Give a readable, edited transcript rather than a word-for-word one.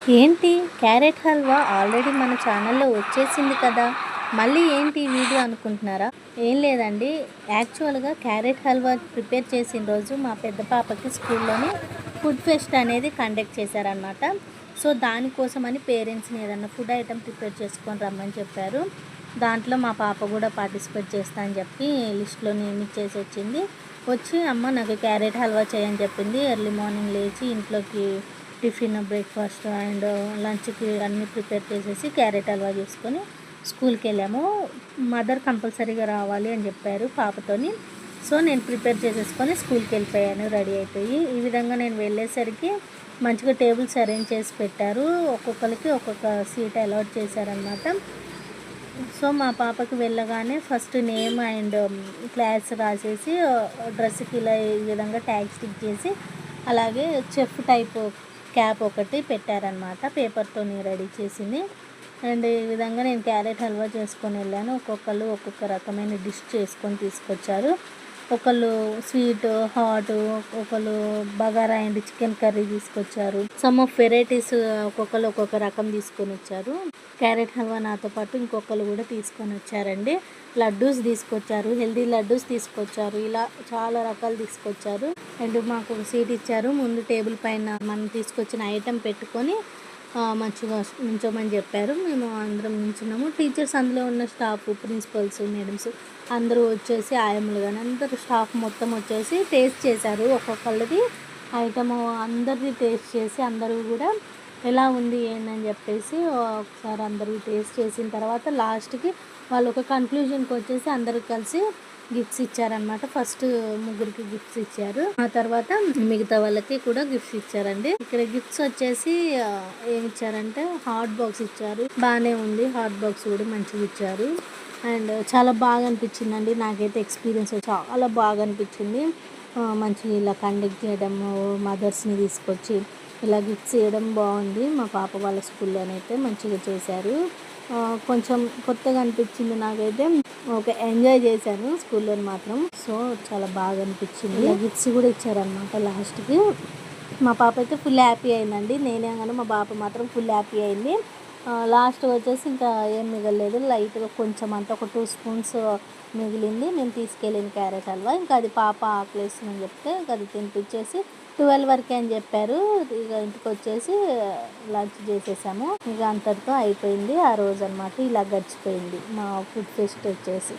ఏంటి carrot halwa already మన ఛానల్లో వచ్చేసింది కదా, మళ్ళీ ఏంటి ఈ వీడియో అనుకుంటున్నారా? ఏం లేదండి, యాక్చువల్గా క్యారెట్ హల్వా ప్రిపేర్ చేసిన రోజు మా పెద్ద పాపకి స్కూల్లోని ఫుడ్ ఫెస్ట్ అనేది కండక్ట్ చేశారనమాట. సో దానికోసమని పేరెంట్స్ని ఏదన్నా ఫుడ్ ఐటెం ప్రిపేర్ చేసుకొని రమ్మని చెప్పారు. దాంట్లో మా పాప కూడా పార్టిసిపేట్ చేస్తా అని చెప్పి లిస్ట్లో నేమ్ ఇచ్చేసి వచ్చింది. వచ్చి అమ్మ నాకు క్యారెట్ హల్వా చేయని చెప్పింది. ఎర్లీ మార్నింగ్ లేచి ఇంట్లోకి టిఫిన్, బ్రేక్ఫాస్ట్ అండ్ లంచ్కి అన్నీ ప్రిపేర్ చేసేసి క్యారెట్ హల్వా చేసుకొని స్కూల్కి వెళ్ళాము. మదర్ కంపల్సరీగా రావాలి అని చెప్పారు పాపతోని. సో నేను ప్రిపేర్ చేసేసుకొని స్కూల్కి వెళ్ళిపోయాను రెడీ అయిపోయి. ఈ విధంగా నేను వెళ్ళేసరికి మంచిగా టేబుల్స్ అరేంజ్ చేసి పెట్టారు. ఒక్కొక్కరికి ఒక్కొక్క సీట్ అలాట్ చేశారనమాట. సో మా పాపకి వెళ్ళగానే ఫస్ట్ నేమ్ అండ్ క్లాస్ రాసేసి డ్రెస్కి ఇలా ఈ విధంగా ట్యాగ్ స్టిక్ చేసి అలాగే చెఫ్ టైప్ క్యాప్ ఒకటి పెట్టారనమాట, పేపర్తో రెడీ చేసింది. అండ్ ఈ విధంగా నేను క్యారెట్ హల్వా చేసుకొని వెళ్ళాను. ఒక్కొక్కరు ఒక్కొక్క రకమైన డిష్ చేసుకొని తీసుకొచ్చారు. ఒకళ్ళు స్వీట్, హాట్, ఒకళ్ళు బగారా అండ్ చికెన్ కర్రీ తీసుకొచ్చారు. సమ్ ఆఫ్ వెరైటీస్ ఒక్కొక్కరు ఒక్కొక్క రకం తీసుకొని వచ్చారు. క్యారెట్ హల్వా నాతో పాటు ఇంకొకరు కూడా తీసుకొని వచ్చారండి. లడ్డూస్ తీసుకొచ్చారు, హెల్దీ లడ్డూస్ తీసుకొచ్చారు, ఇలా చాలా రకాలు తీసుకొచ్చారు. అండ్ మాకు ఒక సీట్ ఇచ్చారు. ముందు టేబుల్ పైన మనం తీసుకొచ్చిన ఐటెం పెట్టుకొని మంచిగా నించోమని చెప్పారు. మేము అందరం నించున్నాము. టీచర్స్, అందులో ఉన్న స్టాఫ్, ప్రిన్సిపల్స్, మేడమ్స్ అందరూ వచ్చేసి ఆయమ్మలు కానీ అందరూ స్టాఫ్ మొత్తం వచ్చేసి టేస్ట్ చేశారు. ఒక్కొక్కళ్ళది ఐటము అందరిది టేస్ట్ చేసి అందరూ కూడా ఎలా ఉంది ఏంటని చెప్పేసి ఒకసారి అందరూ టేస్ట్ చేసిన తర్వాత లాస్ట్కి వాళ్ళు ఒక కన్క్లూజన్కి వచ్చేసి అందరూ కలిసి గిఫ్ట్స్ ఇచ్చారనమాట. ఫస్ట్ ముగ్గురికి గిఫ్ట్స్ ఇచ్చారు, ఆ తర్వాత మిగతా వాళ్ళకి కూడా గిఫ్ట్స్ ఇచ్చారండి. ఇక్కడ గిఫ్ట్స్ వచ్చేసి ఏమి ఇచ్చారంటే హాట్ బాక్స్ ఇచ్చారు. బాగానే ఉంది, హాట్ బాక్స్ కూడా మంచిగా ఇచ్చారు. అండ్ చాలా బాగా అనిపించిందండి నాకైతే. ఎక్స్పీరియన్స్ చాలా బాగా అనిపించింది. మంచిగా ఇలా కండక్ట్ చేయడము, మదర్స్ని తీసుకొచ్చి ఇలా గిఫ్ట్స్ ఇవ్వడం బాగుంది. మా పాప వాళ్ళ స్కూల్లోనైతే మంచిగా చేశారు. కొంచెం కొత్తగా అనిపించింది నాకైతే. ఓకే, ఎంజాయ్ చేశాను స్కూల్లో మాత్రం. సో చాలా బాగా అనిపించింది. గిఫ్ట్స్ కూడా ఇచ్చారనమాట లాస్ట్కి. మా పాప అయితే ఫుల్ హ్యాపీ అయిందండి. నేనే కానీ మా పాప మాత్రం ఫుల్ హ్యాపీ అయింది. లాస్ట్ వచ్చేసి ఇంకా ఏం మిగలలేదు, లైట్గా కొంచెం అంతా ఒక 2 స్పూన్స్ మిగిలింది. మేము తీసుకెళ్ళిన క్యారెట్ హల్వా ఇంకా అది పాప ఆకలేస్తుందని చెప్తే ఇంకా అది తినిపించేసి 12 వరకే అని చెప్పారు. ఇక ఇంటికి వచ్చేసి లంచ్ చేసేసాము. ఇక అంతటితో అయిపోయింది ఆ రోజు అనమాట. ఇలా గడిచిపోయింది మా ఫుడ్ ఫెస్ట్ వచ్చేసి.